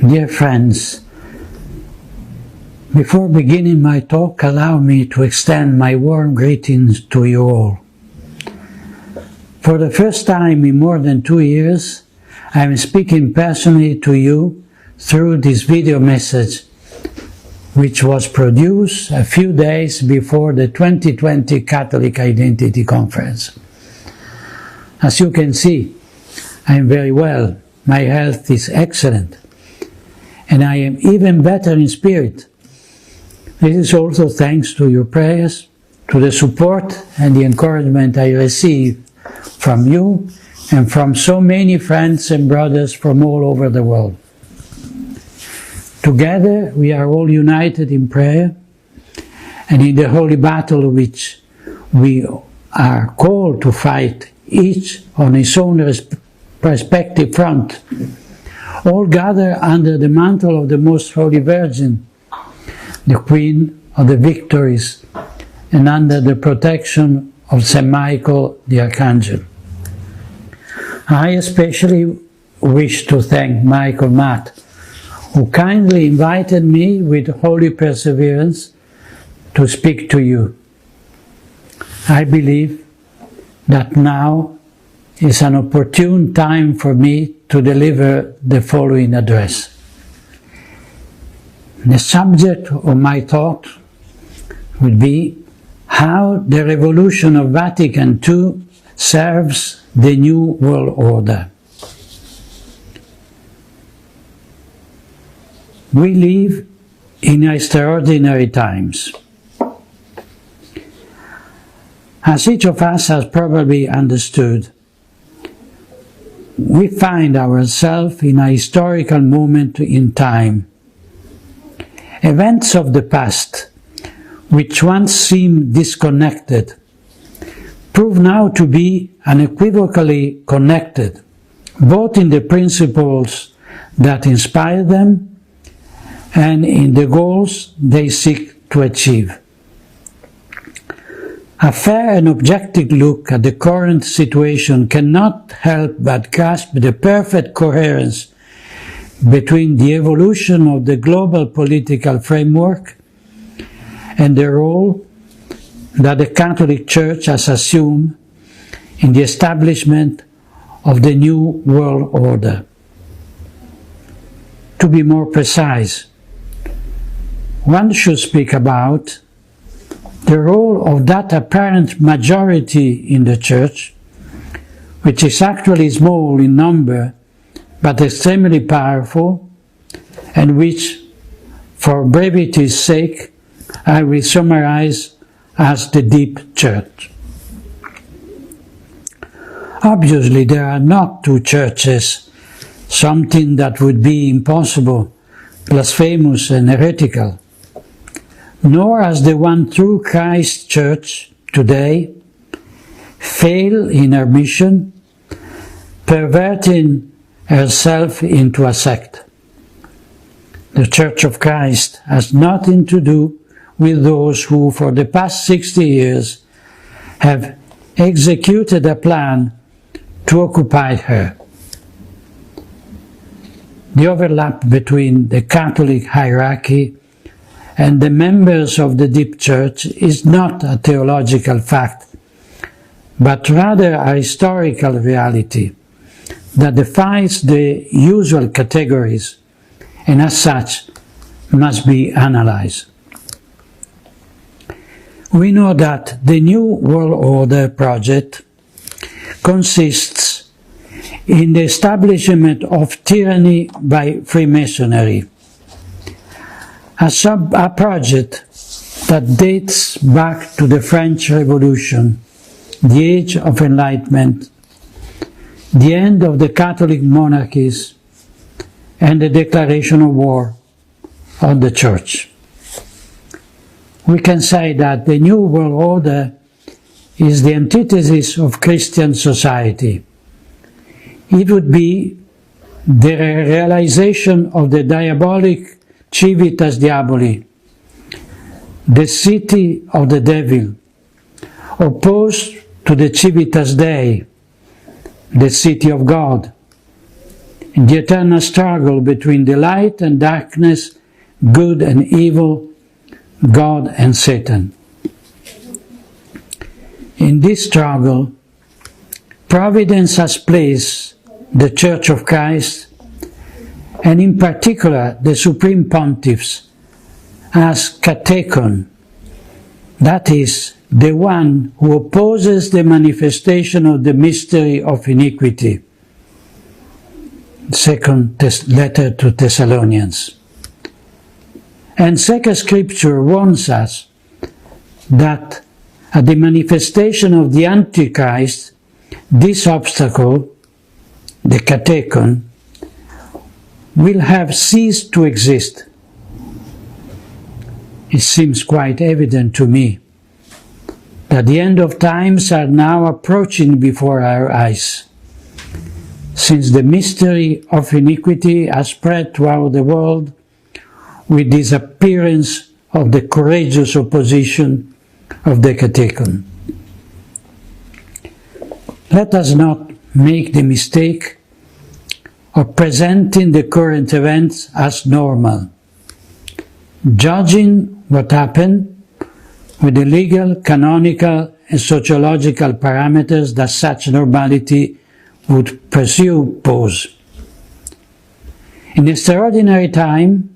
Dear friends, before beginning my talk, allow me to extend my warm greetings to you all. For the first time in more than 2 years, I am speaking personally to you through this video message, which was produced a few days before the 2020 Catholic Identity Conference. As you can see, I am very well. My health is excellent, and I am even better in spirit. This is also thanks to your prayers, to the support and the encouragement I receive from you and from so many friends and brothers from all over the world. Together we are all united in prayer and in the holy battle which we are called to fight, each on his own respective front, all gather under the mantle of the Most Holy Virgin, the Queen of the Victories, and under the protection of St. Michael the Archangel. I especially wish to thank Michael Matt, who kindly invited me with holy perseverance to speak to you. I believe that now is an opportune time for me to deliver the following address. The subject of my talk would be how the revolution of Vatican II serves the new world order. We live in extraordinary times. As each of us has probably understood, we find ourselves in a historical moment in time. Events of the past, which once seemed disconnected, prove now to be unequivocally connected, both in the principles that inspire them and in the goals they seek to achieve. A fair and objective look at the current situation cannot help but grasp the perfect coherence between the evolution of the global political framework and the role that the Catholic Church has assumed in the establishment of the new world order. To be more precise, one should speak about the role of that apparent majority in the Church, which is actually small in number but extremely powerful, and which, for brevity's sake, I will summarize as the deep Church. Obviously, there are not two churches, something that would be impossible, blasphemous and heretical, nor has the one true Christ Church today failed in her mission, perverting herself into a sect. The Church of Christ has nothing to do with those who, for the past 60 years, have executed a plan to occupy her. The overlap between the Catholic hierarchy and the members of the deep Church is not a theological fact, but rather a historical reality that defies the usual categories and as such must be analyzed. We know that the New World Order project consists in the establishment of tyranny by Freemasonry, a project that dates back to the French Revolution, the Age of Enlightenment, the end of the Catholic monarchies, and the declaration of war on the Church. We can say that the New World Order is the antithesis of Christian society. It would be the realization of the diabolic civitas diaboli, the city of the devil, opposed to the civitas Dei, the city of God, in the eternal struggle between the light and darkness, good and evil, God and Satan. In this struggle, Providence has placed the Church of Christ, and in particular the Supreme Pontiffs, as catechon, that is, the one who opposes the manifestation of the mystery of iniquity. Second letter to Thessalonians. And Sacred Scripture warns us that at the manifestation of the Antichrist, this obstacle, the catechon, will have ceased to exist. It seems quite evident to me that the end of times are now approaching before our eyes, since the mystery of iniquity has spread throughout the world with the disappearance of the courageous opposition of the catechon. Let us not make the mistake of presenting the current events as normal, judging what happened with the legal, canonical, and sociological parameters that such normality would presuppose. In extraordinary time,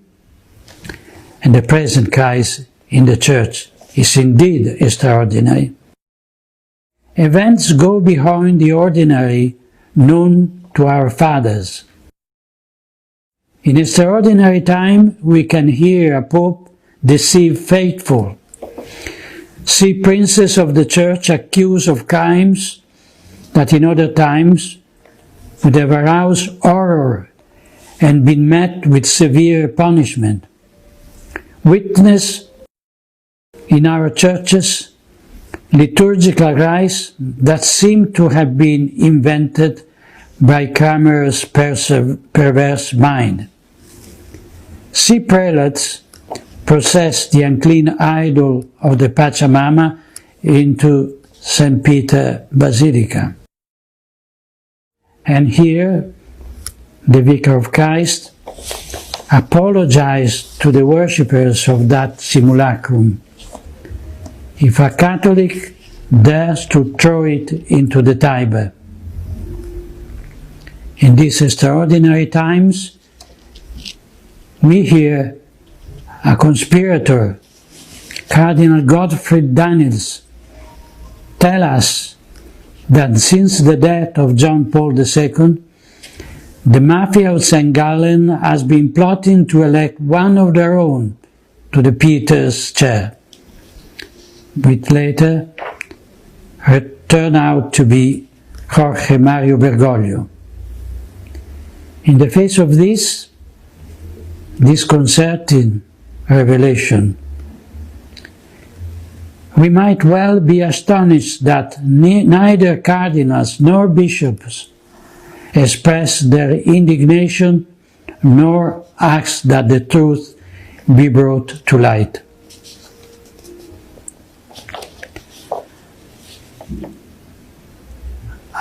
and the present crisis in the Church is indeed extraordinary, events go beyond the ordinary known to our fathers. In extraordinary time, we can hear a Pope deceive faithful, see princes of the Church accused of crimes that in other times would have aroused horror and been met with severe punishment. Witness in our churches liturgical rites that seem to have been invented by Cranmer's perverse mind. See prelates process the unclean idol of the Pachamama into St. Peter Basilica. And here, the Vicar of Christ apologized to the worshippers of that simulacrum. If a Catholic dares to throw it into the Tiber. In these extraordinary times, we hear a conspirator, Cardinal Gottfried Daniels, tell us that since the death of John Paul II, the Mafia of St. Gallen has been plotting to elect one of their own to the Peter's chair, which later turned out to be Jorge Mario Bergoglio. In the face of this disconcerting revelation, we might well be astonished that neither cardinals nor bishops express their indignation nor ask that the truth be brought to light.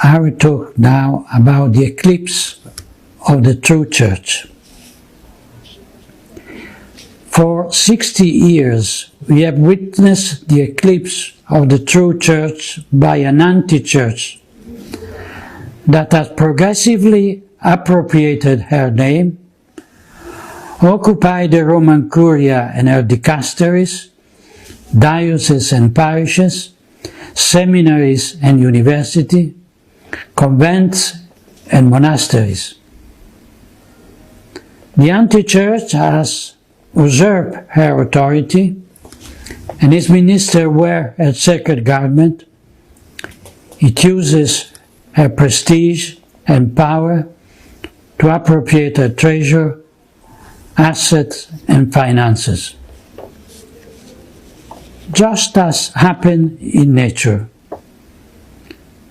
I will talk now about the eclipse of the true Church. For 60 years, we have witnessed the eclipse of the true Church by an anti-Church that has progressively appropriated her name, occupied the Roman Curia and her dicasteries, dioceses and parishes, seminaries and universities, convents and monasteries. The anti-Church has usurped her authority, and its ministers wear her sacred garment. It uses her prestige and power to appropriate her treasure, assets and finances. Just as happened in nature,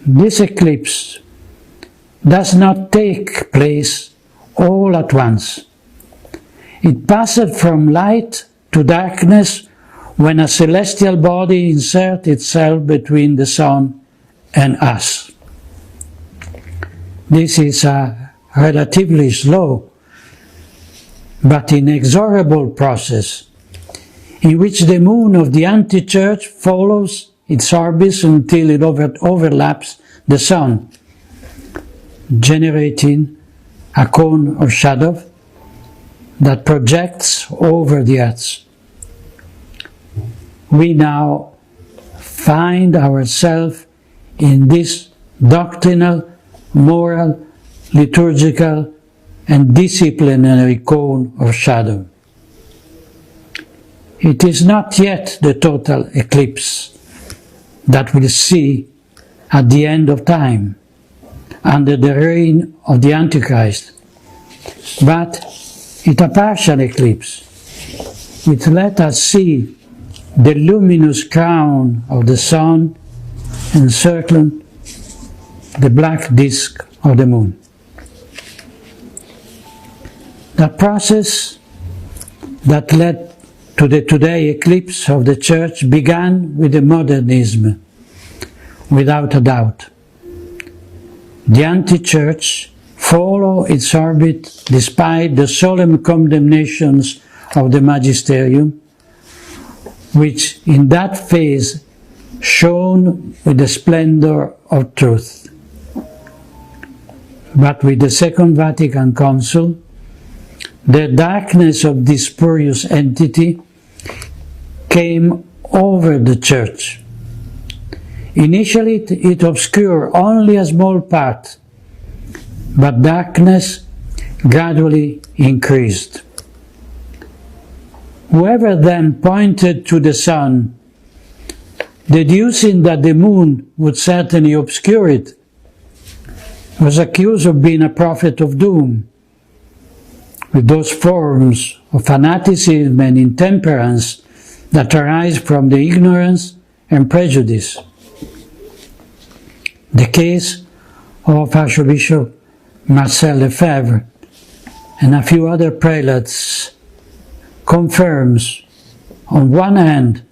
this eclipse does not take place all at once. It passed from light to darkness when a celestial body inserts itself between the sun and us. This is a relatively slow but inexorable process in which the moon of the anti-church follows its orbit until it overlaps the sun, generating a cone or shadow that projects over the earth. We now find ourselves in this doctrinal, moral, liturgical, and disciplinary cone or shadow. It is not yet the total eclipse that we'll see at the end of time, under the reign of the Antichrist, but it's a partial eclipse, which let us see the luminous crown of the sun encircling the black disk of the moon. The process that led to the today eclipse of the Church began with the modernism, without a doubt. The anti-church followed its orbit despite the solemn condemnations of the magisterium, which in that phase shone with the splendor of truth. But with the Second Vatican Council, the darkness of this spurious entity came over the Church. Initially it obscured only a small part, but darkness gradually increased. Whoever then pointed to the sun, deducing that the moon would certainly obscure it, was accused of being a prophet of doom, with those forms of fanaticism and intemperance that arise from the ignorance and prejudice. The case of Archbishop Marcel Lefebvre and a few other prelates confirms, on one hand,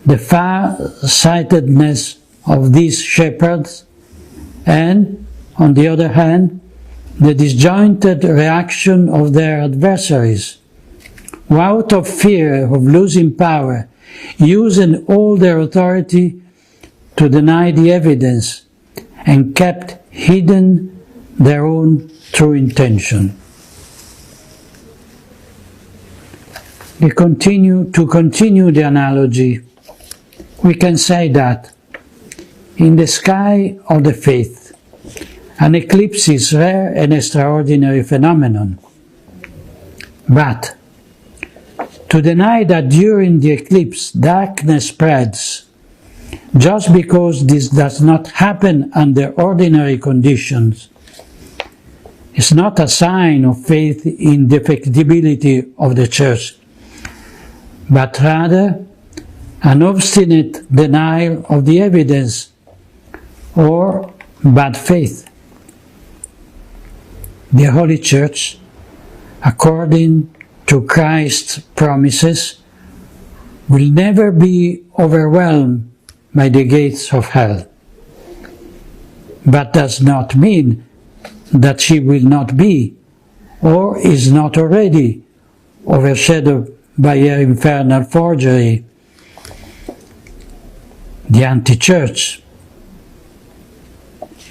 the far-sightedness of these shepherds, and, on the other hand, the disjointed reaction of their adversaries, who out of fear of losing power, using all their authority to deny the evidence and kept hidden their own true intention. To continue the analogy, we can say that in the sky of the faith, an eclipse is a rare and extraordinary phenomenon. But to deny that during the eclipse darkness spreads, just because this does not happen under ordinary conditions, is not a sign of faith in the effectibility of the Church, but rather an obstinate denial of the evidence or bad faith. The Holy Church, according to Christ's promises, will never be overwhelmed by the gates of hell, but does not mean that she will not be, or is not already, overshadowed by her infernal forgery, the anti-church.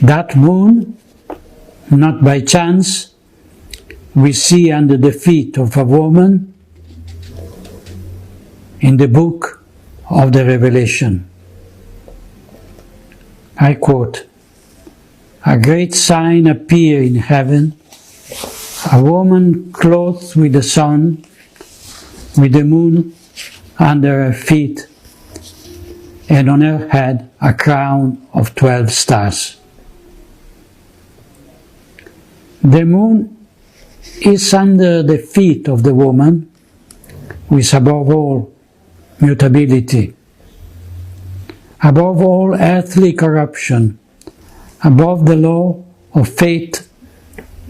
That moon, not by chance, we see under the feet of a woman in the book of the Revelation. I quote, "A great sign appeared in heaven, a woman clothed with the sun, with the moon under her feet, and on her head a crown of 12 stars. The moon is under the feet of the woman, with above all mutability, above all earthly corruption, above the law of fate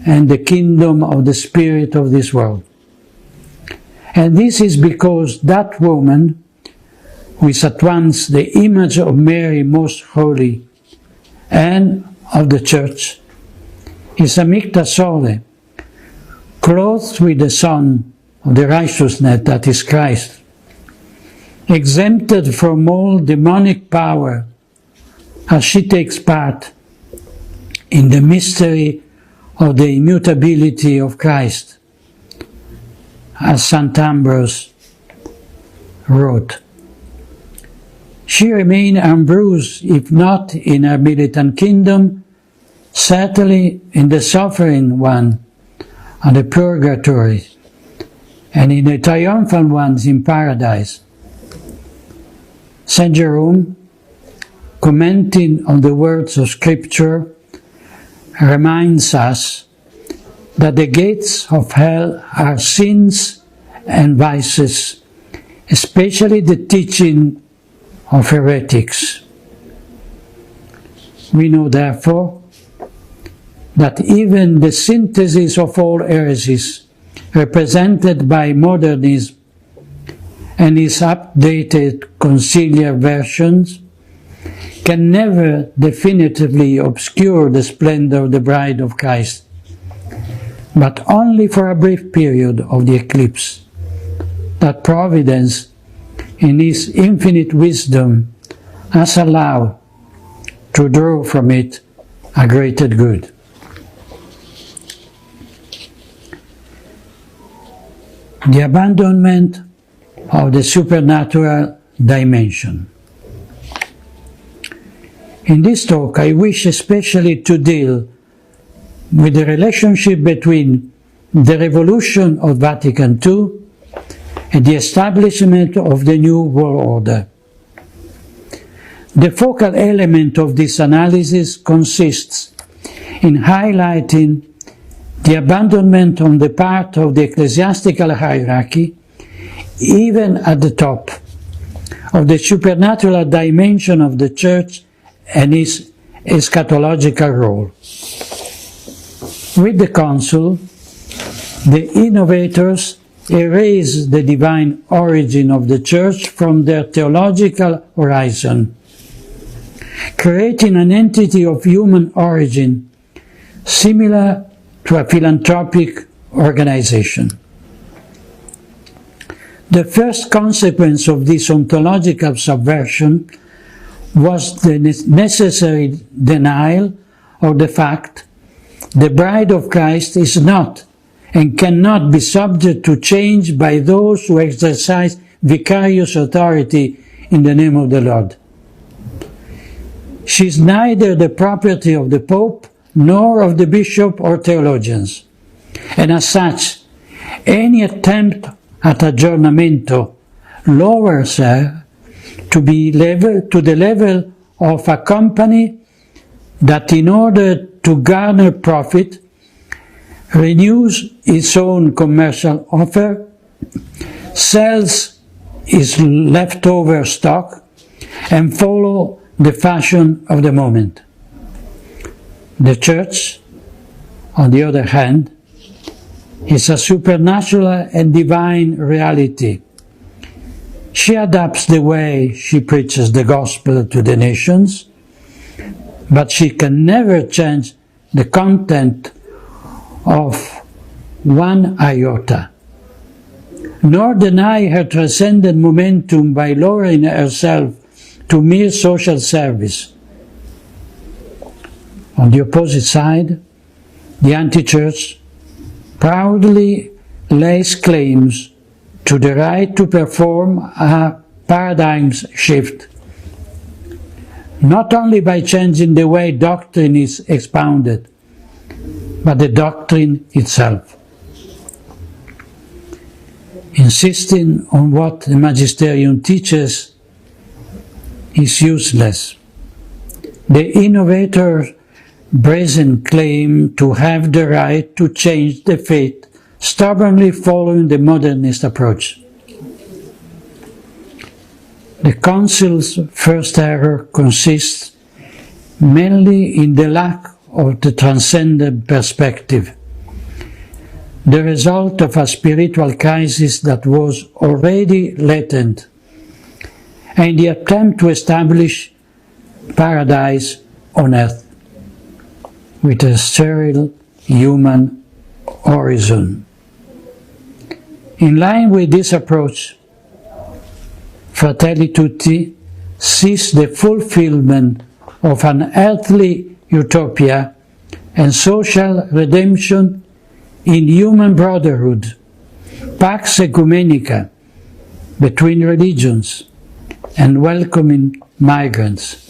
and the kingdom of the spirit of this world. And this is because that woman, who is at once the image of Mary most holy and of the Church, is amicta sole, clothed with the Son of the righteousness that is Christ, exempted from all demonic power, as she takes part in the mystery of the immutability of Christ, as St. Ambrose wrote. She remained unbruised, if not in her militant kingdom, certainly in the suffering one and the purgatory, and in the triumphant ones in paradise. St. Jerome, commenting on the words of Scripture, reminds us that the gates of hell are sins and vices, especially the teaching of heretics. We know, therefore, that even the synthesis of all heresies represented by modernism and its updated conciliar versions can never definitively obscure the splendor of the bride of Christ, but only for a brief period of the eclipse, that Providence, in His infinite wisdom, has allowed to draw from it a greater good. The abandonment of the supernatural dimension. In this talk, I wish especially to deal with the relationship between the revolution of Vatican II and the establishment of the New World Order. The focal element of this analysis consists in highlighting the abandonment on the part of the ecclesiastical hierarchy, even at the top, of the supernatural dimension of the Church and its eschatological role. With the Council, the innovators erased the divine origin of the Church from their theological horizon, creating an entity of human origin similar to a philanthropic organization. The first consequence of this ontological subversion was the necessary denial of the fact the bride of Christ is not and cannot be subject to change by those who exercise vicarious authority in the name of the Lord. She is neither the property of the Pope nor of the bishop or theologians, and as such, any attempt at aggiornamento lowers her to the level of a company that, in order to garner profit, renews its own commercial offer, sells its leftover stock, and follow the fashion of the moment. The Church, on the other hand, is a supernatural and divine reality. She adapts the way she preaches the gospel to the nations, but she can never change the content of one iota, nor deny her transcendent momentum by lowering herself to mere social service. On the opposite side, the anti-church proudly lays claims to the right to perform a paradigm shift, not only by changing the way doctrine is expounded, but the doctrine itself. Insisting on what the magisterium teaches is useless. The innovator's brazen claim to have the right to change the faith stubbornly following the modernist approach. The Council's first error consists mainly in the lack of the transcendent perspective, the result of a spiritual crisis that was already latent, and the attempt to establish paradise on earth with a sterile human horizon. In line with this approach, Fratelli Tutti sees the fulfillment of an earthly utopia and social redemption in human brotherhood, pax ecumenica between religions, and welcoming migrants.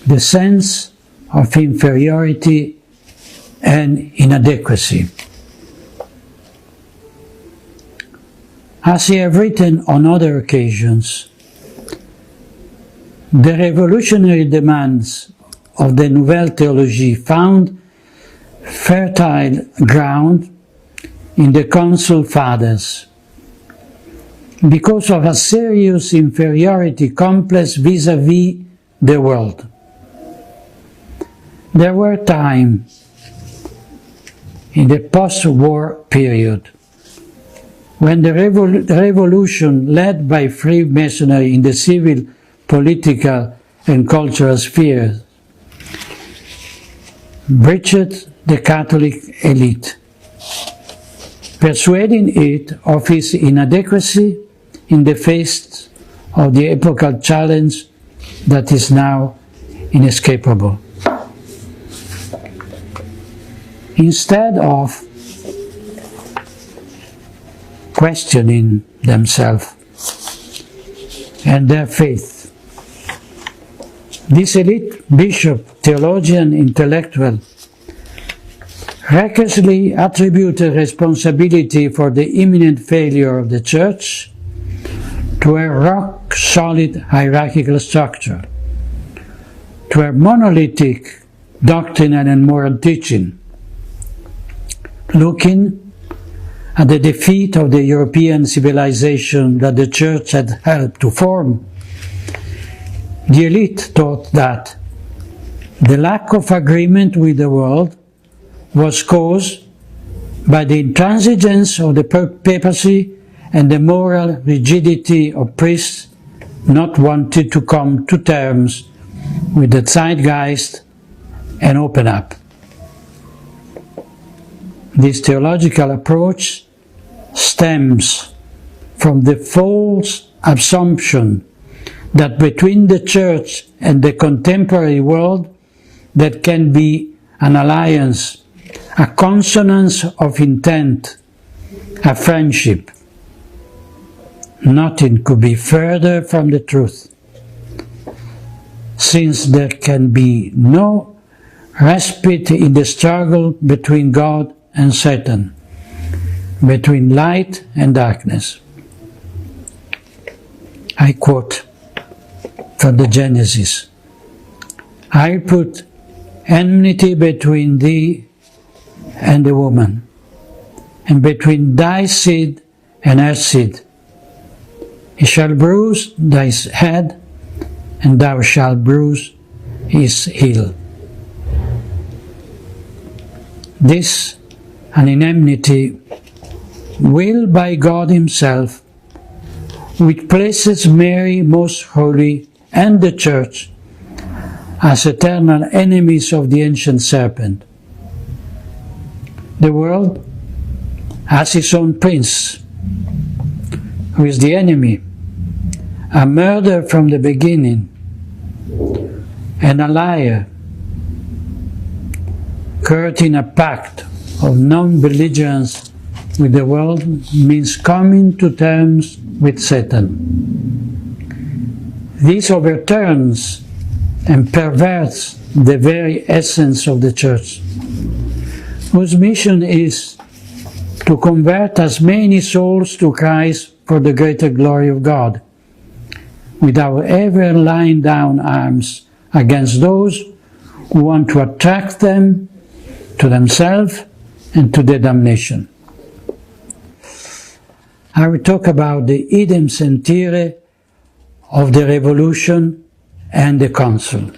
The sense of inferiority and inadequacy. As I have written on other occasions, the revolutionary demands of the Nouvelle Théologie found fertile ground in the Council Fathers because of a serious inferiority complex vis-à-vis the world. There were times in the post-war period when the revolution led by Freemasonry in the civil, political and cultural spheres breached the Catholic elite, persuading it of its inadequacy in the face of the epochal challenge that is now inescapable. Instead of questioning themselves and their faith, this elite bishop, theologian, intellectual recklessly attributed responsibility for the imminent failure of the Church to a rock-solid hierarchical structure, to a monolithic doctrinal and moral teaching, looking at the defeat of the European civilization that the Church had helped to form. The elite thought that the lack of agreement with the world was caused by the intransigence of the papacy and the moral rigidity of priests not wanting to come to terms with the zeitgeist and open up. This theological approach stems from the false assumption that between the Church and the contemporary world there can be an alliance, a consonance of intent, a friendship. Nothing could be further from the truth, since there can be no respite in the struggle between God and Satan, between light and darkness. I quote from the Genesis, "I put enmity between thee and the woman, and between thy seed and her seed. He shall bruise thy head, and thou shalt bruise his heel." This enmity willed by God Himself, which places Mary most holy and the Church as eternal enemies of the ancient serpent. The world has its own prince, who is the enemy, a murderer from the beginning, and a liar, courting a pact of non-belligerence with the world means coming to terms with Satan. This overturns and perverts the very essence of the Church, whose mission is to convert as many souls to Christ for the greater glory of God, without ever laying down arms against those who want to attract them to themselves and to their damnation. I will talk about the idem sentire of the Revolution and the Council.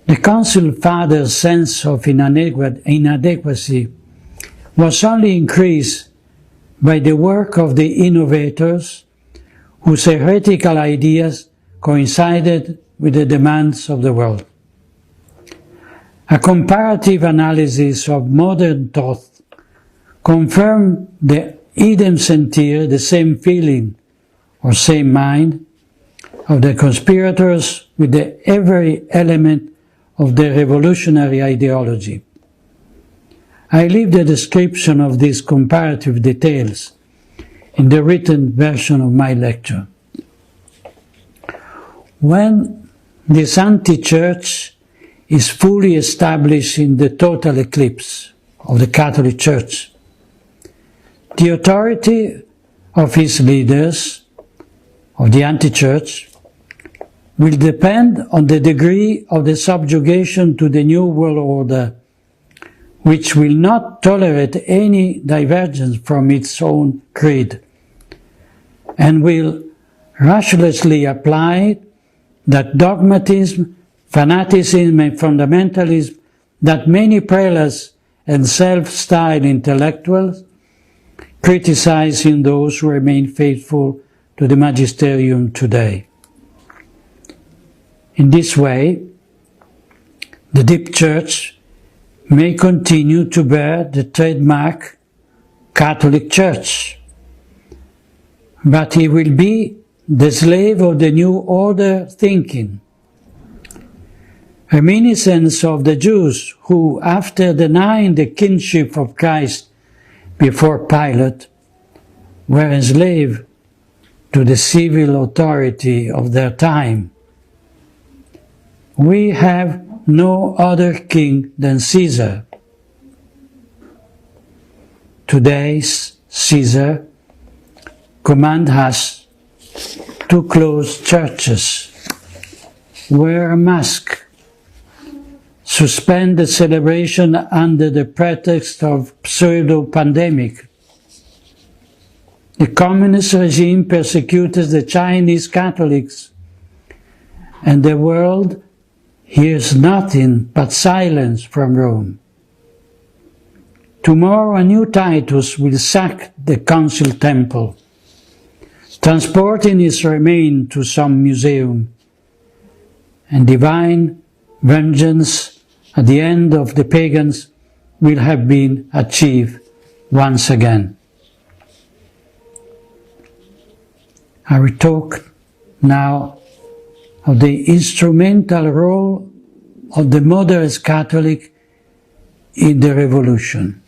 The Council Fathers' sense of inadequacy was only increased by the work of the innovators whose heretical ideas coincided with the demands of the world. A comparative analysis of modern thought confirmed the idem sentir, the same feeling or same mind of the conspirators with every element of the revolutionary ideology. I leave the description of these comparative details in the written version of my lecture. When this anti-church is fully established in the total eclipse of the Catholic Church, the authority of its leaders, of the anti-church, will depend on the degree of the subjugation to the new world order, which will not tolerate any divergence from its own creed, and will ruthlessly apply that dogmatism, fanaticism, and fundamentalism that many prelates and self-styled intellectuals criticize in those who remain faithful to the magisterium today. In this way, the deep church may continue to bear the trademark Catholic Church, but it will be the slave of the new order thinking, reminiscence of the Jews who, after denying the kinship of Christ before Pilate, were enslaved to the civil authority of their time. We have no other king than Caesar. Today's Caesar commands us to close churches, wear a mask, suspend the celebration under the pretext of pseudo-pandemic. The communist regime persecutes the Chinese Catholics, and the world hears nothing but silence from Rome. Tomorrow a new Titus will sack the council temple, transporting its remains to some museum, and divine vengeance at the end of the pagans will have been achieved once again. I will talk now of the instrumental role of the moderate Catholic in the revolution.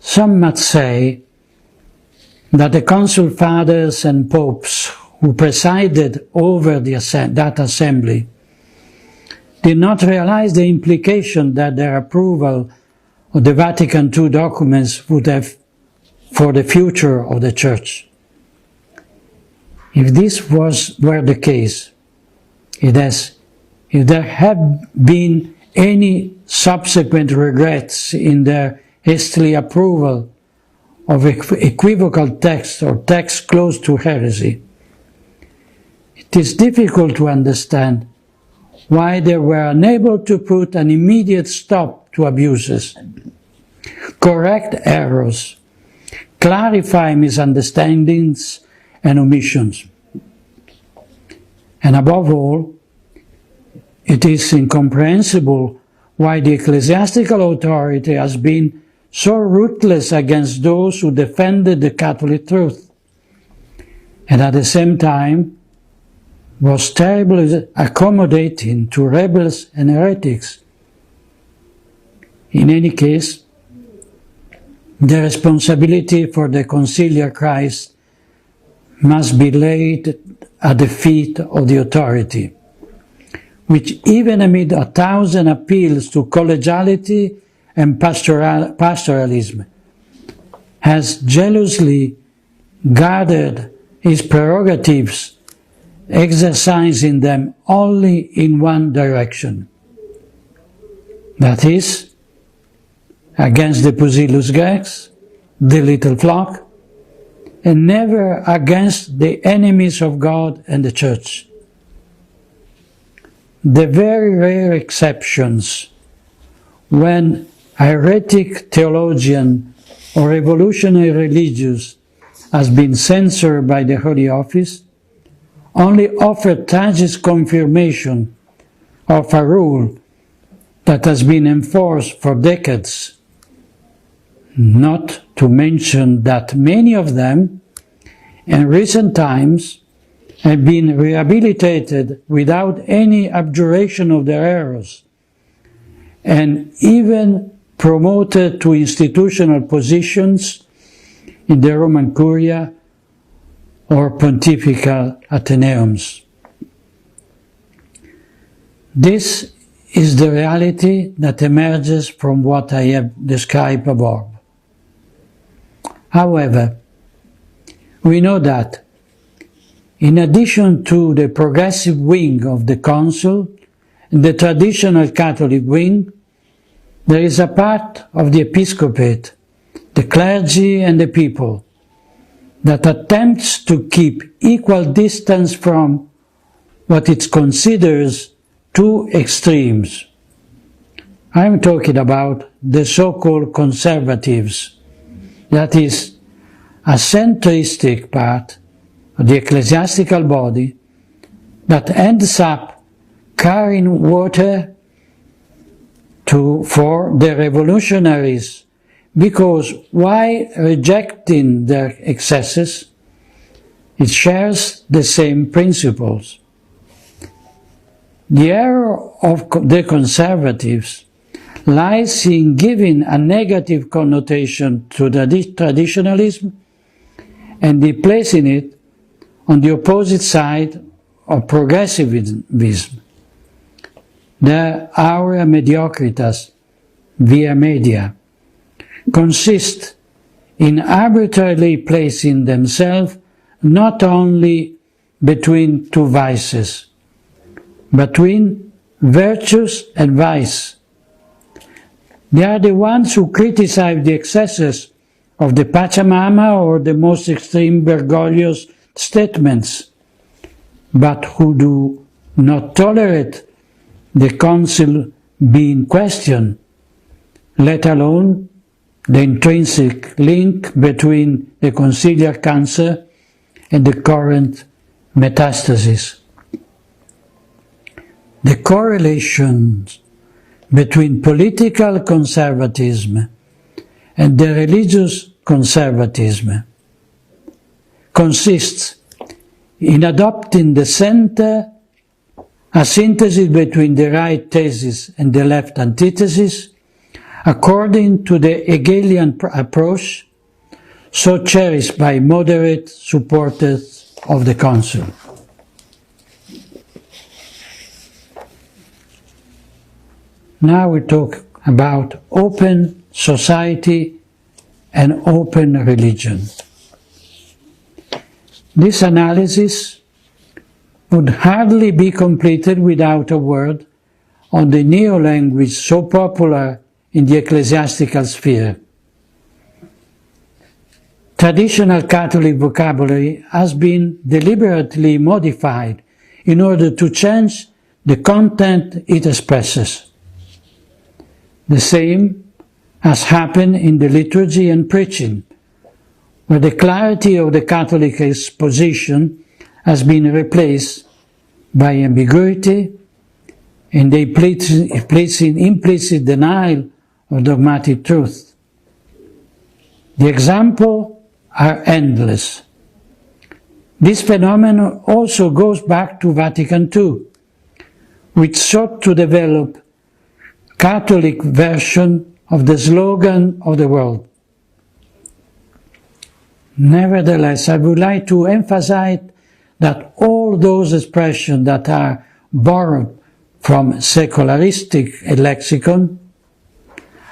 Some might say that the Council Fathers and Popes who presided over that assembly did not realize the implication that their approval of the Vatican II documents would have for the future of the Church. If this were the case, if there have been any subsequent regrets in their hastily approval of equivocal texts or texts close to heresy, it is difficult to understand why they were unable to put an immediate stop to abuses, correct errors, clarify misunderstandings and omissions. And above all, it is incomprehensible why the ecclesiastical authority has been so ruthless against those who defended the Catholic truth, and at the same time was terribly accommodating to rebels and heretics. In any case, the responsibility for the conciliar Christ must be laid at the feet of the authority, which even amid 1,000 appeals to collegiality and pastoralism, has jealously guarded its prerogatives, exercising them only in one direction, that is, against the Pusillus Greeks, the little flock, and never against the enemies of God and the Church. The very rare exceptions when a heretic theologian or revolutionary religious has been censored by the Holy Office only offer tragic confirmation of a rule that has been enforced for decades, not to mention that many of them, in recent times, have been rehabilitated without any abjuration of their errors, and even promoted to institutional positions in the Roman Curia or pontifical ateneums. This is the reality that emerges from what I have described above. However, we know that, in addition to the progressive wing of the Council and the traditional Catholic wing, there is a part of the episcopate, the clergy and the people, that attempts to keep equal distance from what it considers two extremes. I'm talking about the so-called conservatives, that is, a centristic part of the ecclesiastical body that ends up carrying water for the revolutionaries, because while rejecting their excesses, it shares the same principles. The error of the conservatives lies in giving a negative connotation to the traditionalism and in placing it on the opposite side of progressivism. The aurea mediocritas via media consist in arbitrarily placing themselves not only between two vices, but between virtues and vice. They are the ones who criticize the excesses of the Pachamama or the most extreme Bergoglio's statements, but who do not tolerate the Council being questioned, let alone the intrinsic link between the conciliar cancer and the current metastasis. The correlations between political conservatism and the religious conservatism consists in adopting the center, a synthesis between the right thesis and the left antithesis, according to the Hegelian approach, so cherished by moderate supporters of the Council. Now we talk about open society and open religion. This analysis would hardly be completed without a word on the neo-language so popular in the ecclesiastical sphere. Traditional Catholic vocabulary has been deliberately modified in order to change the content it expresses. The same has happened in the liturgy and preaching, where the clarity of the Catholic exposition has been replaced by ambiguity and the implicit denial of dogmatic truth. The examples are endless. This phenomenon also goes back to Vatican II, which sought to develop Catholic version of the slogan of the world. Nevertheless, I would like to emphasize that all those expressions that are borrowed from secularistic lexicon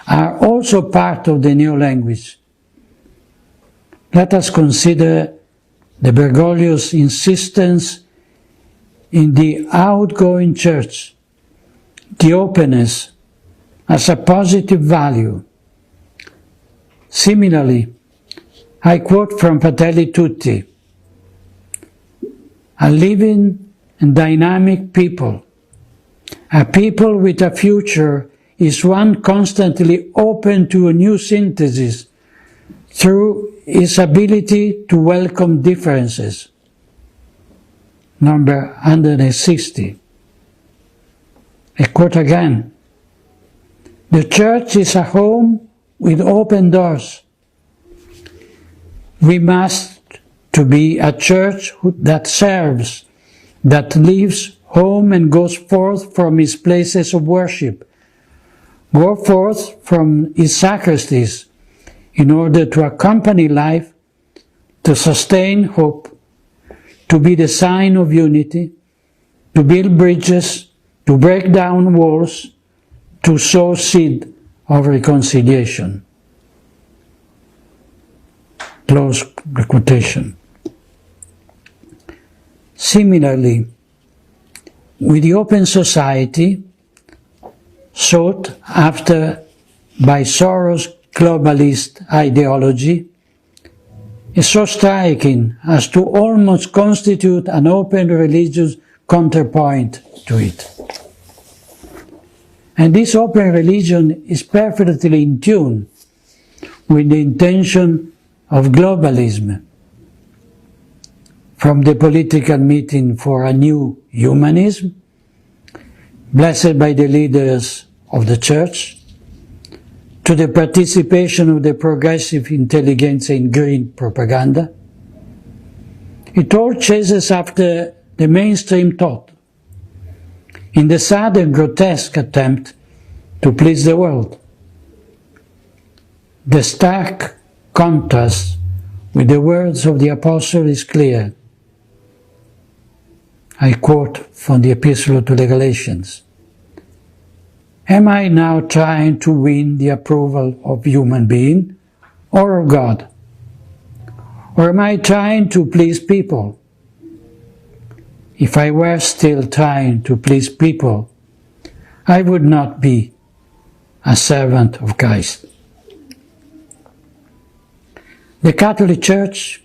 are also part of the new language. Let us consider the Bergoglio's insistence in the outgoing church, the openness, as a positive value. Similarly, I quote from Fratelli Tutti, "A living and dynamic people, a people with a future, is one constantly open to a new synthesis through its ability to welcome differences." number 160. I quote again, "The church is a home with open doors. We must to be a church that serves, that leaves home and goes forth from its places of worship, go forth from its sacristies in order to accompany life, to sustain hope, to be the sign of unity, to build bridges, to break down walls, to sow seed of reconciliation." Close the quotation. Similarly, with the open society sought after by Soros' globalist ideology, is so striking as to almost constitute an open religious counterpoint to it. And this open religion is perfectly in tune with the intention of globalism. From the political meeting for a new humanism, blessed by the leaders of the Church, to the participation of the progressive intelligentsia in green propaganda, it all chases after the mainstream thought, in the sad and grotesque attempt to please the world. The stark contrast with the words of the Apostle is clear. I quote from the Epistle to the Galatians. "Am I now trying to win the approval of human being or of God? Or am I trying to please people? If I were still trying to please people, I would not be a servant of Christ." The Catholic Church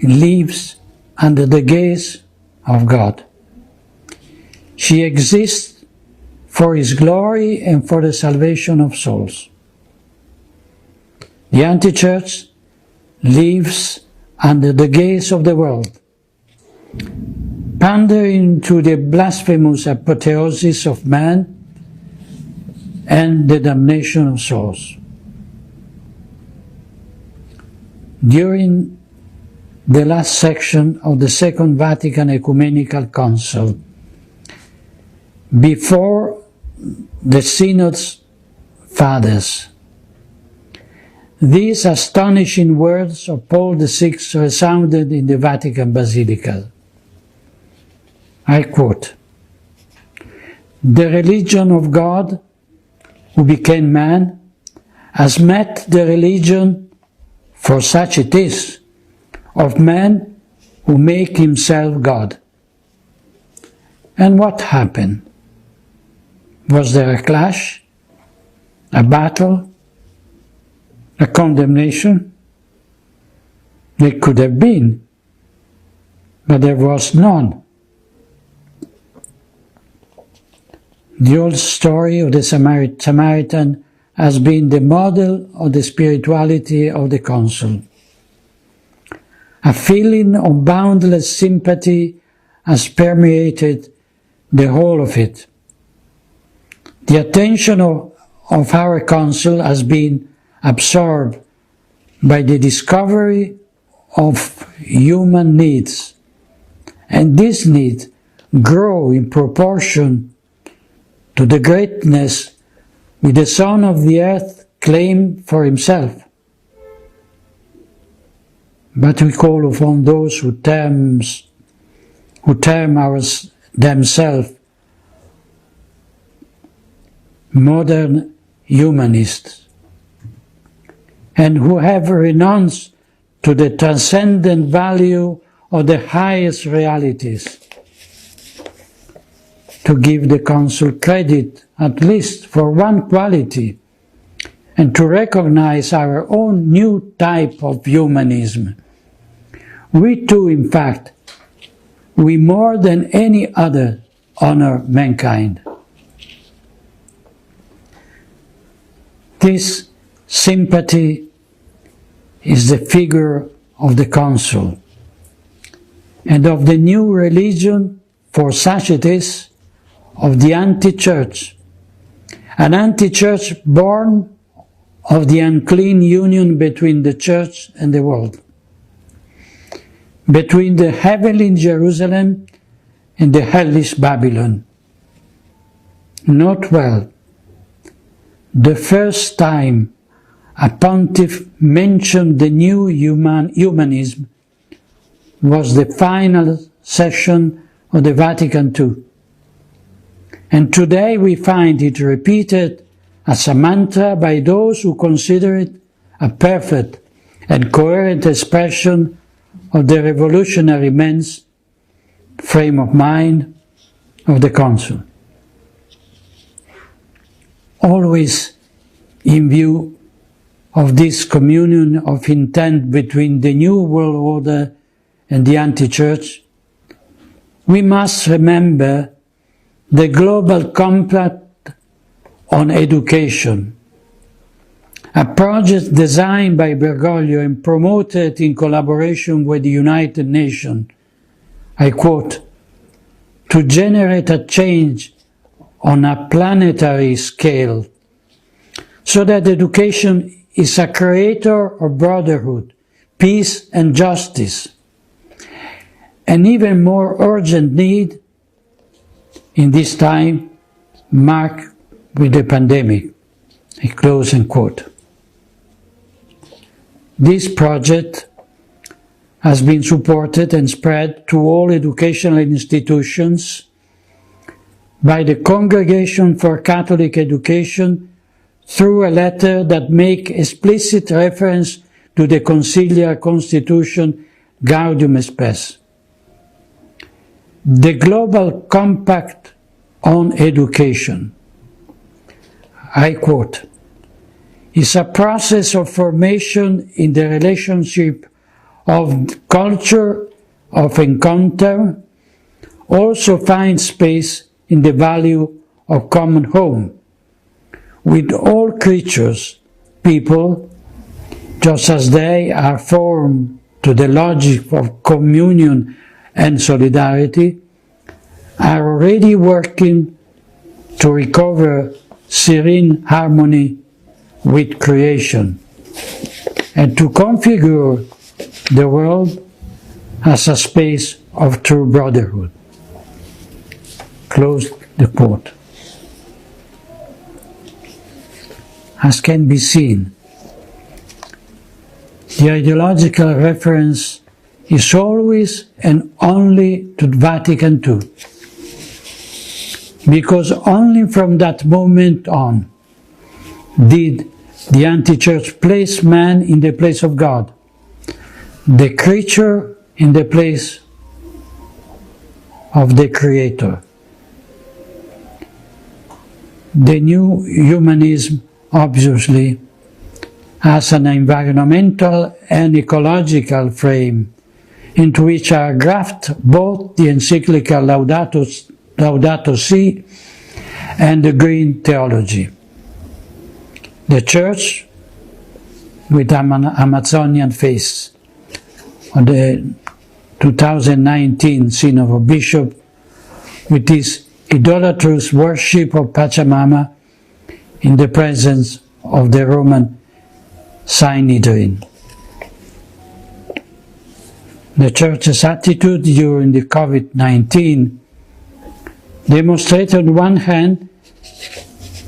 lives under the gaze of God. She exists for His glory and for the salvation of souls. The anti-church lives under the gaze of the world, pandering to the blasphemous apotheosis of man and the damnation of souls. During the last section of the Second Vatican Ecumenical Council, before the Synod's fathers, these astonishing words of Paul VI resounded in the Vatican Basilica. I quote, "The religion of God, who became man, has met the religion, for such it is, of man who make himself God." And what happened? Was there a clash, a battle, a condemnation? There could have been, but there was none. The old story of the Samaritan has been the model of the spirituality of the Council. A feeling of boundless sympathy has permeated the whole of it. The attention of our Council has been absorbed by the discovery of human needs, and these needs grow in proportion to the greatness which the Son of the Earth claimed for Himself. But we call upon those who term themselves modern humanists, and who have renounced to the transcendent value of the highest realities, to give the Council credit at least for one quality, and to recognize our own new type of humanism. We too, in fact, we more than any other honor mankind. This sympathy is the figure of the Council, and of the new religion, for such it is, of the anti-church, an anti-church born of the unclean union between the church and the world, between the heavenly Jerusalem and the hellish Babylon. Note well, the first time a pontiff mentioned the new humanism was the final session of the Vatican II. And today we find it repeated as a mantra by those who consider it a perfect and coherent expression of the revolutionary men's frame of mind of the Council. Always in view of this communion of intent between the New World Order and the anti-church, we must remember the Global Compact on Education, a project designed by Bergoglio and promoted in collaboration with the United Nations, I quote, to generate a change on a planetary scale, so that education is a creator of brotherhood, peace and justice, an even more urgent need in this time marked with the pandemic. I close and quote. This project has been supported and spread to all educational institutions by the Congregation for Catholic Education through a letter that makes explicit reference to the conciliar constitution Gaudium Spes. The Global Compact on Education, I quote, is a process of formation in the relationship of culture of encounter, also finds space in the value of common home, with all creatures, people, just as they are formed to the logic of communion and solidarity, are already working to recover serene harmony with creation and to configure the world as a space of true brotherhood. Close the quote. As can be seen, the ideological reference is always and only to Vatican II, because only from that moment on did the anti-church place man in the place of God, the creature in the place of the Creator. The new humanism obviously has an environmental and ecological frame into which are grafted both the encyclical Laudato Si and the green theology. The Church, with Amazonian face, on the 2019 Synod of Bishops, with this idolatrous worship of Pachamama in the presence of the Roman Sanhedrin. The Church's attitude during the COVID-19 demonstrated on one hand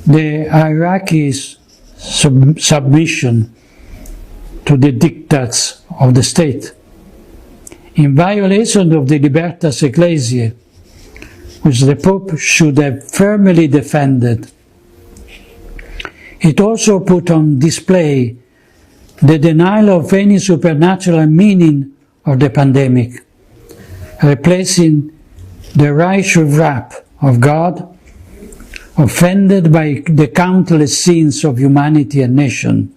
the hierarchy's submission to the dictates of the state, in violation of the Libertas Ecclesiae, which the Pope should have firmly defended. It also put on display the denial of any supernatural meaning of the pandemic, replacing the righteous wrath of God, offended by the countless sins of humanity and nation,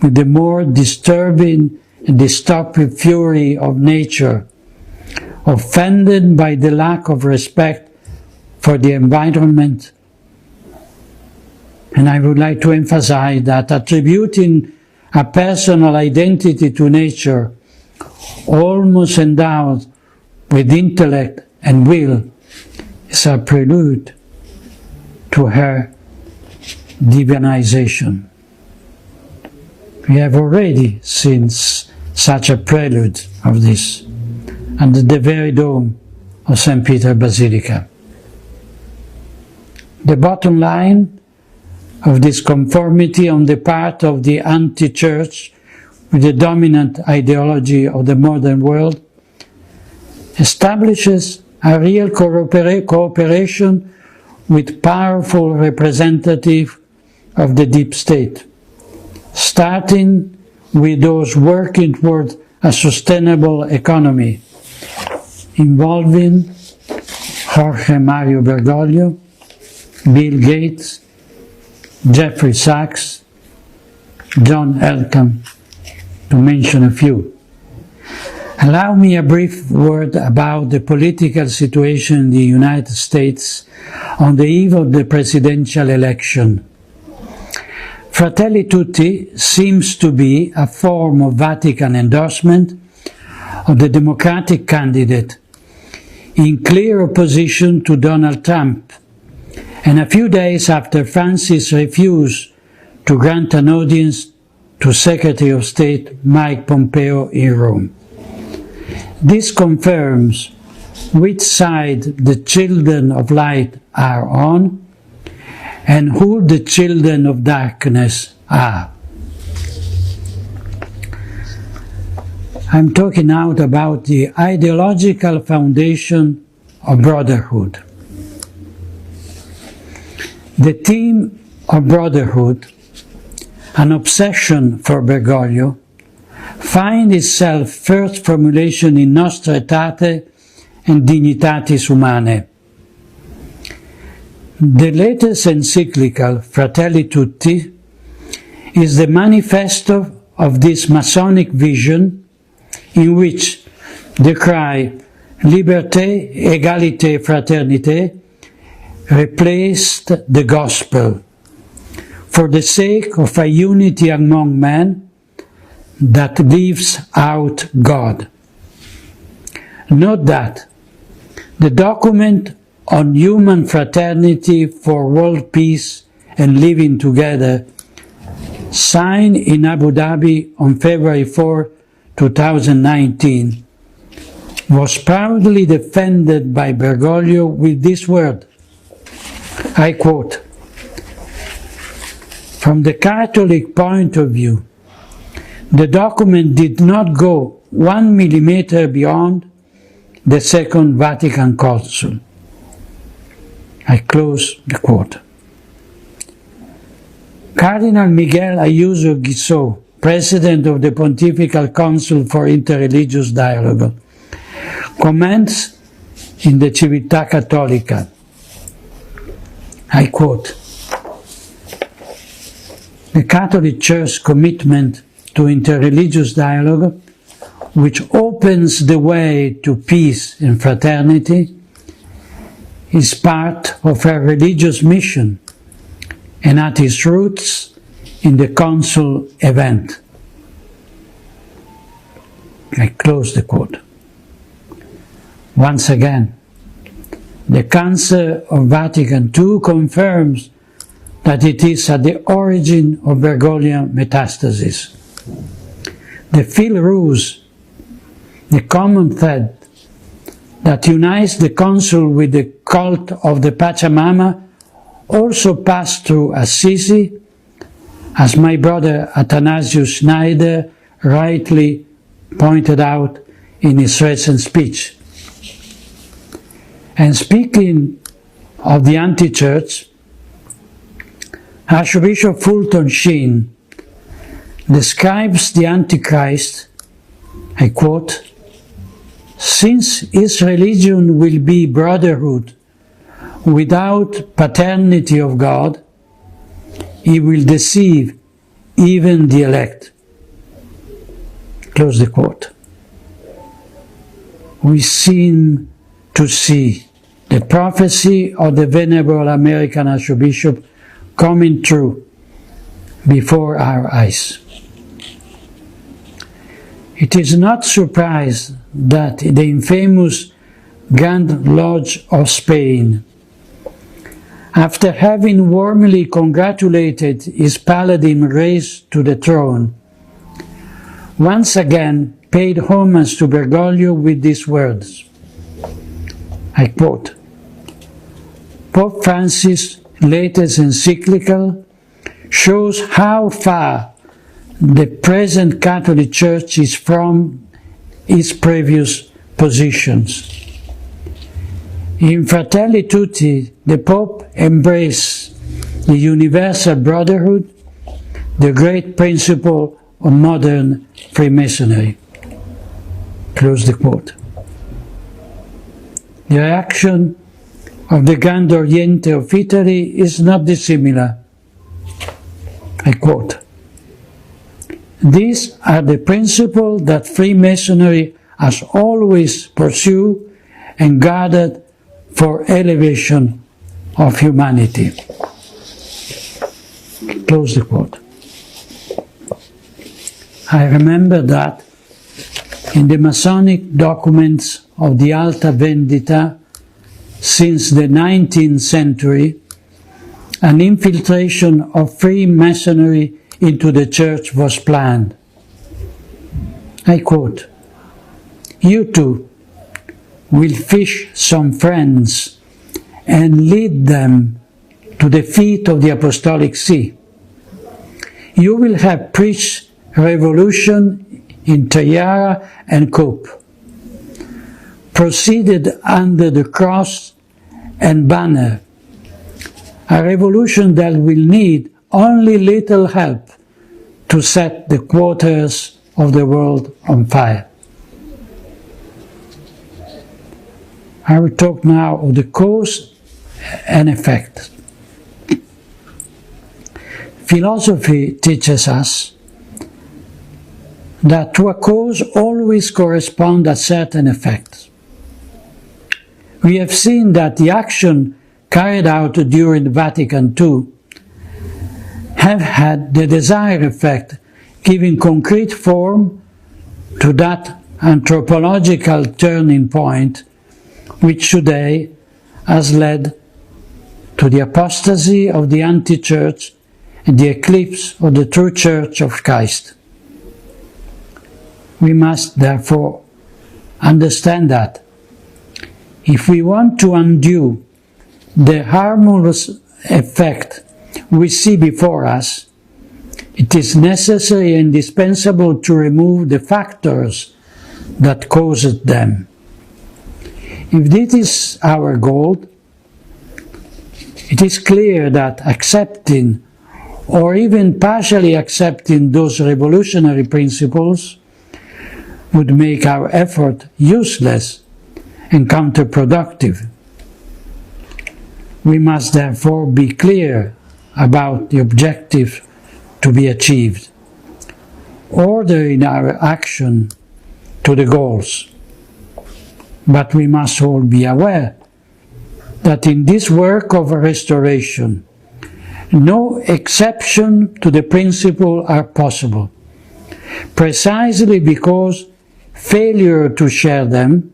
with the more disturbing and destructive fury of nature, offended by the lack of respect for the environment. And I would like to emphasize that attributing a personal identity to nature, almost endowed with intellect and will is a prelude to her divinization. We have already seen such a prelude of this under the very dome of St. Peter Basilica. The bottom line of this conformity on the part of the anti-church with the dominant ideology of the modern world establishes a real cooperation with powerful representatives of the deep state, starting with those working toward a sustainable economy, involving Jorge Mario Bergoglio, Bill Gates, Jeffrey Sachs, John Elkann, to mention a few. Allow me a brief word about the political situation in the United States on the eve of the presidential election. Fratelli Tutti seems to be a form of Vatican endorsement of the Democratic candidate in clear opposition to Donald Trump, and a few days after Francis refused to grant an audience to Secretary of State Mike Pompeo in Rome. This confirms which side the children of light are on and who the children of darkness are. I'm talking now about the ideological foundation of brotherhood. The theme of brotherhood, an obsession for Bergoglio, finds itself first formulation in Nostra Aetate and Dignitatis Humanae. The latest encyclical, Fratelli Tutti, is the manifesto of this Masonic vision in which the cry Liberté, Égalité, Fraternité replaced the gospel for the sake of a unity among men that leaves out God. Note that the document on human fraternity for world peace and living together, signed in Abu Dhabi on February 4, 2019, was proudly defended by Bergoglio with this word, I quote, "From the Catholic point of view, the document did not go 1 millimeter beyond the Second Vatican Council." I close the quote. Cardinal Miguel Ayuso Guizot, President of the Pontifical Council for Interreligious Dialogue, comments in the Civiltà Cattolica, I quote, "The Catholic Church's commitment to interreligious dialogue, which opens the way to peace and fraternity, is part of her religious mission and at its roots in the Council event." I close the quote. Once again, the Council of Vatican II confirms that it is at the origin of Bergoglian metastasis. The fil rouge, the common thread that unites the Council with the cult of the Pachamama, also passed through Assisi, as my brother Athanasius Schneider rightly pointed out in his recent speech. And speaking of the anti-church, Archbishop Fulton Sheen describes the Antichrist, I quote, "Since his religion will be brotherhood without paternity of God, he will deceive even the elect." Close the quote. We seem to see the prophecy of the venerable American Archbishop coming true before our eyes. It is not surprised that the infamous Grand Lodge of Spain. After having warmly congratulated his paladin raised to the throne, once again paid homage to Bergoglio with these words. I quote, Pope Francis' latest encyclical shows how far the present Catholic Church is from its previous positions. In Fratelli Tutti, the Pope embraced the universal brotherhood, the great principle of modern Freemasonry. Close the quote. The reaction of the Grand Oriente of Italy is not dissimilar. I quote, These are the principles that Freemasonry has always pursued and guarded for elevation of humanity. Close the quote. I remember that in the Masonic documents of the Alta Vendita since the 19th century, an infiltration of Freemasonry into the Church was planned. I quote, You too will fish some friends and lead them to the feet of the Apostolic See. You will have preached revolution in tiara and cope, proceeded under the cross and banner, a revolution that will need only little help to set the quarters of the world on fire. I will talk now of the cause and effect. Philosophy teaches us that to a cause always corresponds a certain effect. We have seen that the action carried out during Vatican II have had the desired effect, giving concrete form to that anthropological turning point which today has led to the apostasy of the anti-church and the eclipse of the true Church of Christ. We must therefore understand that if we want to undo the harmless effect we see before us, it is necessary and indispensable to remove the factors that caused them. If this is our goal, it is clear that accepting or even partially accepting those revolutionary principles would make our effort useless and counterproductive. We must therefore be clear about the objective to be achieved, ordering our action to the goals. But we must all be aware that in this work of restoration, no exception to the principle are possible, precisely because failure to share them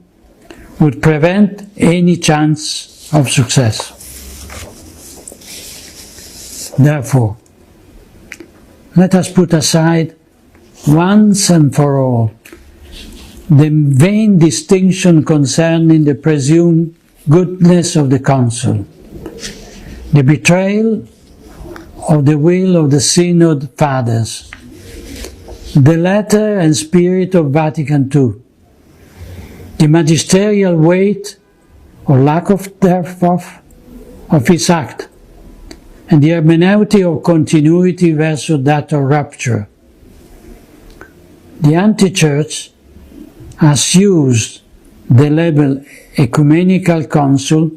would prevent any chance of success. Therefore, let us put aside once and for all the vain distinction concerning the presumed goodness of the Council, the betrayal of the will of the Synod Fathers, the letter and spirit of Vatican II, the magisterial weight or lack of thereof of its act, and the hermeneutic of continuity versus that of rupture. The anti-church has used the label ecumenical council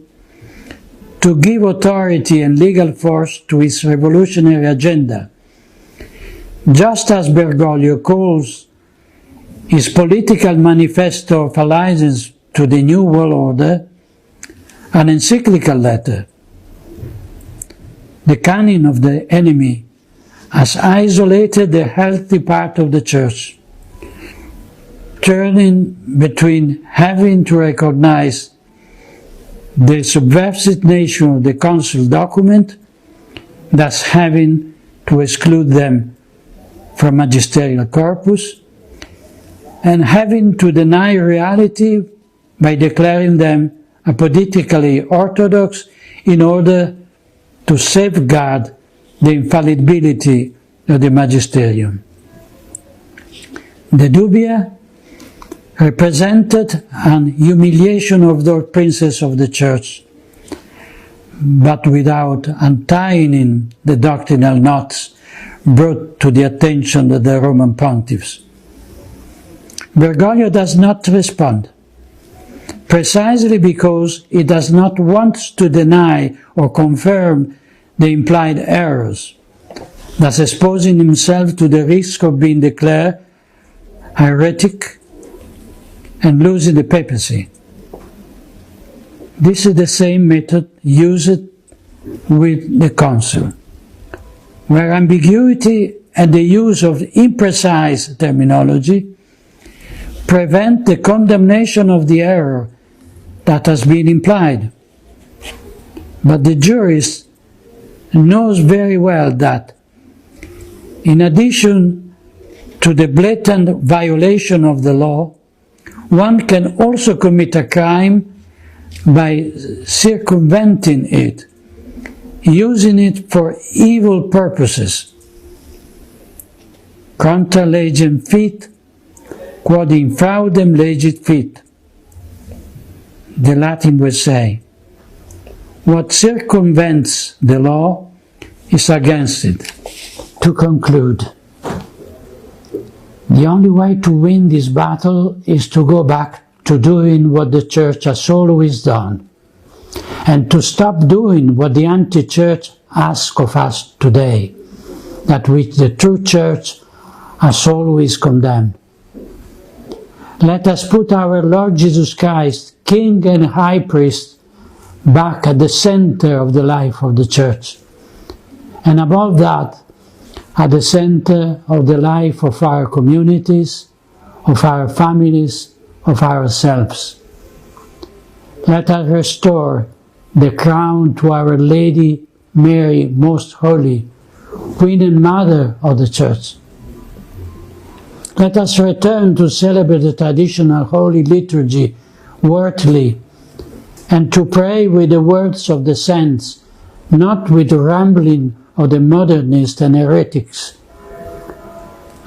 to give authority and legal force to its revolutionary agenda, just as Bergoglio calls his political manifesto of allegiance to the New World Order an encyclical letter. The cunning of the enemy has isolated the healthy part of the Church, turning between having to recognize the subversive nature of the Council document, thus having to exclude them from magisterial corpus, and having to deny reality by declaring them apolitically orthodox in order to safeguard the infallibility of the magisterium. The dubia represented an humiliation of the princes of the Church, but without untying the doctrinal knots brought to the attention of the Roman pontiffs. Bergoglio does not respond, precisely because he does not want to deny or confirm the implied errors, thus exposing himself to the risk of being declared heretic and losing the papacy. This is the same method used with the Council, where ambiguity and the use of imprecise terminology prevent the condemnation of the error that has been implied. But the jurist knows very well that, in addition to the blatant violation of the law, one can also commit a crime by circumventing it, using it for evil purposes. Contra legem fit, quod infraudem legit fit. The Latin would say, what circumvents the law is against it. To conclude, the only way to win this battle is to go back to doing what the Church has always done, and to stop doing what the anti-Church asks of us today, that which the true Church has always condemned. Let us put our Lord Jesus Christ, King and High Priest, back at the center of the life of the Church, and above that, at the center of the life of our communities, of our families, of ourselves. Let us restore the crown to Our Lady Mary, Most Holy, Queen and Mother of the Church. Let us return to celebrate the traditional Holy Liturgy worthily, and to pray with the words of the saints, not with the rambling of the modernists and heretics.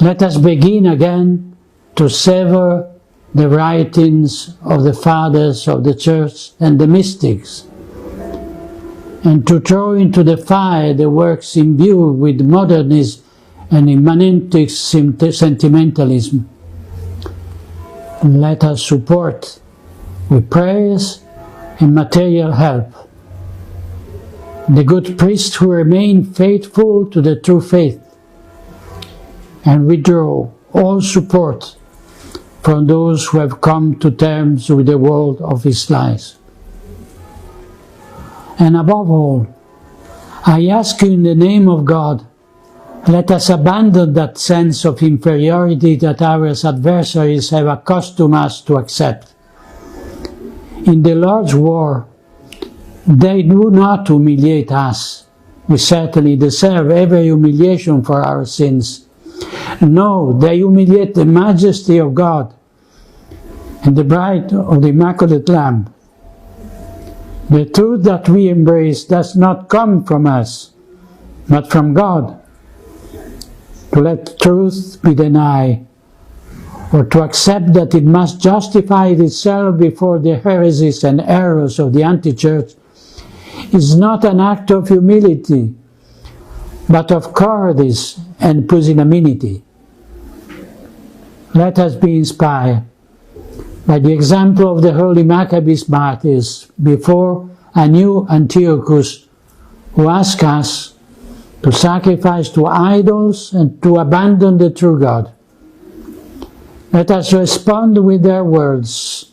Let us begin again to sever the writings of the fathers of the Church and the mystics, and to throw into the fire the works imbued with modernism and immanent sentimentalism. Let us support with prayers and material help the good priests who remain faithful to the true faith, and withdraw all support from those who have come to terms with the world of his lies. And above all, I ask you in the name of God, let us abandon that sense of inferiority that our adversaries have accustomed us to accept. In the Lord's war, they do not humiliate us. We certainly deserve every humiliation for our sins. No, they humiliate the majesty of God and the bride of the Immaculate Lamb. The truth that we embrace does not come from us, but from God. To let truth be denied, or to accept that it must justify itself before the heresies and errors of the anti-Church, is not an act of humility, but of cowardice and pusillanimity. Let us be inspired by the example of the holy Maccabees martyrs before a new Antiochus, who ask us to sacrifice to idols and to abandon the true God. Let us respond with their words,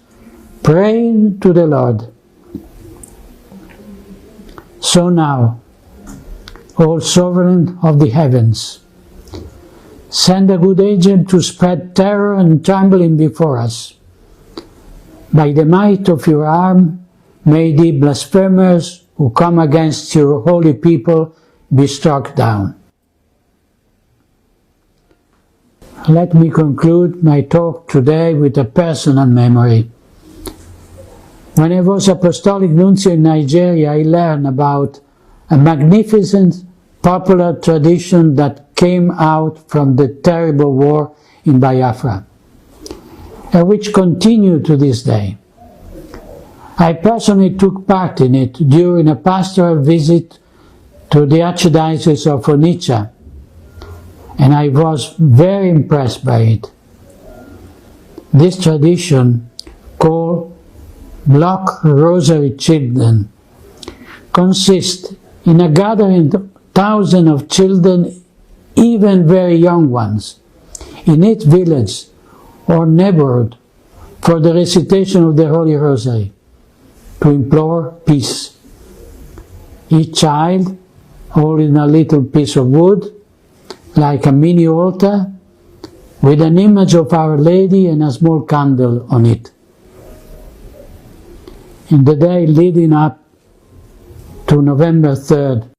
praying to the Lord. So now, O Sovereign of the heavens, send a good agent to spread terror and trembling before us. By the might of your arm, may the blasphemers who come against your holy people be struck down. Let me conclude my talk today with a personal memory. When I was Apostolic Nuncio in Nigeria, I learned about a magnificent popular tradition that came out from the terrible war in Biafra, and which continued to this day. I personally took part in it during a pastoral visit to the Archdiocese of Onitsha, and I was very impressed by it. This tradition, called Block Rosary Children, consists in a gathering of thousands of children, even very young ones, in each village or neighborhood for the recitation of the Holy Rosary, to implore peace. Each child holding a little piece of wood, like a mini altar, with an image of Our Lady and a small candle on it. In the day leading up to November 3rd,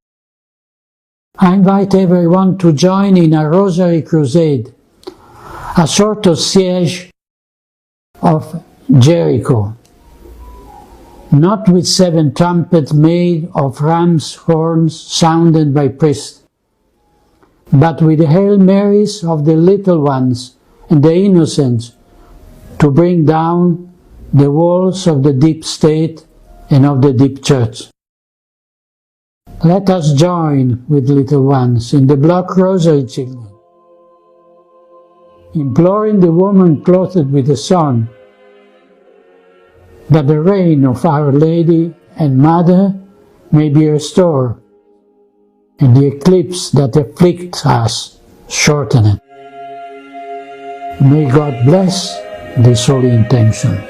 I invite everyone to join in a Rosary Crusade, a sort of siege of Jericho, not with 7 trumpets made of ram's horns sounded by priests, but with the Hail Marys of the little ones and the innocents to bring down the walls of the deep state and of the deep church. Let us join with little ones in the Block Rosary Children, imploring the woman clothed with the sun, that the reign of Our Lady and Mother may be restored, and the eclipse that afflicts us shortened. May God bless this holy intention.